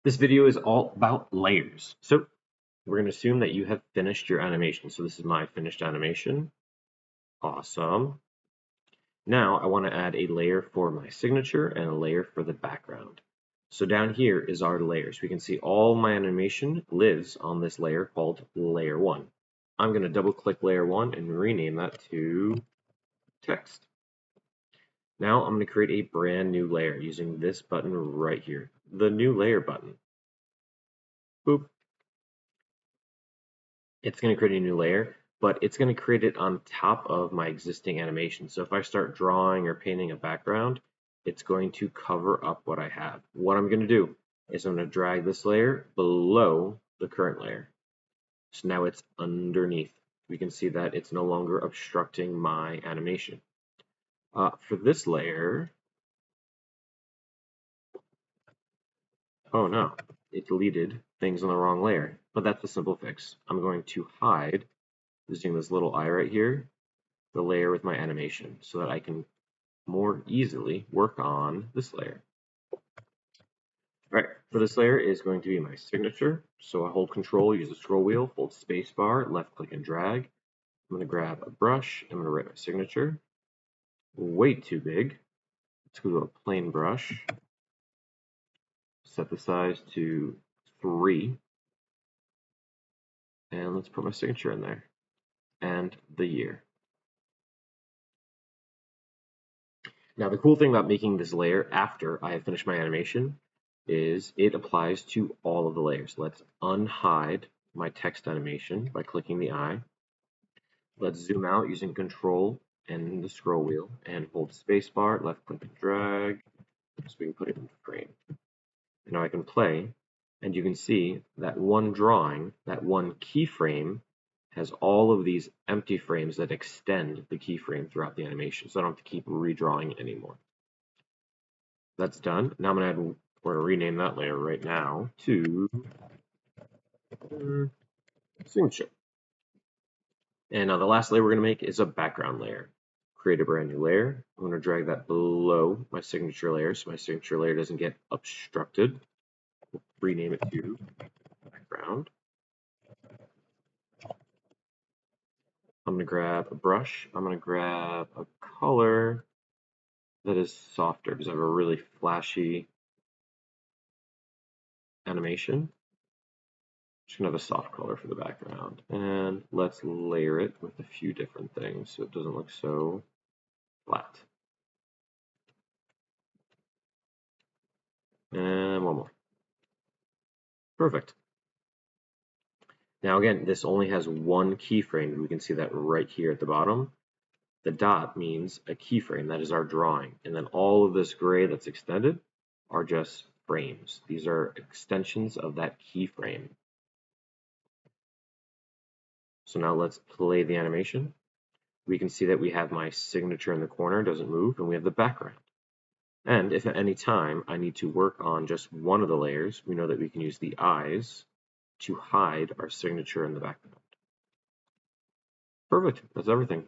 This video is all about layers. So we're going to assume that you have finished your animation. So this is my finished animation. Awesome. Now I want to add a layer for my signature and a layer for the background. So down here is our layers. We can see all my animation lives on this layer called layer 1. I'm going to double click layer 1 and rename that to text. Now I'm going to create a brand new layer using this button right here, the new layer button. Boop. It's going to create a new layer, but it's going to create it on top of my existing animation. So if I start drawing or painting a background, it's going to cover up what I have. What I'm going to do is I'm going to drag this layer below the current layer. So now it's underneath. We can see that it's no longer obstructing my animation. For this layer, oh no, it deleted things on the wrong layer, but that's a simple fix. I'm going to hide using this little eye right here, the layer with my animation so that I can more easily work on this layer. All right, for this layer is going to be my signature. So I hold Control, use the scroll wheel, hold spacebar, left click and drag. I'm going to grab a brush. I'm going to write my signature. Way too big. Let's go to a plain brush. Set the size to 3. And let's put my signature in there. And the year. Now the cool thing about making this layer after I have finished my animation is it applies to all of the layers. Let's unhide my text animation by clicking the eye. Let's zoom out using Control and the scroll wheel and hold spacebar, left click and drag so we can put it in frame. And now I can play and you can see that one drawing, that one keyframe has all of these empty frames that extend the keyframe throughout the animation, so I don't have to keep redrawing it anymore. That's done. Now we're going to rename that layer right now to signature. And now the last layer we're going to make is a background layer. Create a brand new layer. I'm going to drag that below my signature layer so my signature layer doesn't get obstructed. We'll rename it to background. I'm going to grab a brush. I'm going to grab a color that is softer because I have a really flashy animation. Just gonna have a soft color for the background. And let's layer it with a few different things so it doesn't look so flat. And one more. Perfect. Now again, this only has one keyframe. We can see that right here at the bottom. The dot means a keyframe, that is our drawing. And then all of this gray that's extended are just frames. These are extensions of that keyframe. So now let's play the animation. We can see that we have my signature in the corner, doesn't move, and we have the background. And if at any time I need to work on just one of the layers, we know that we can use the eyes to hide our signature in the background. Perfect, that's everything.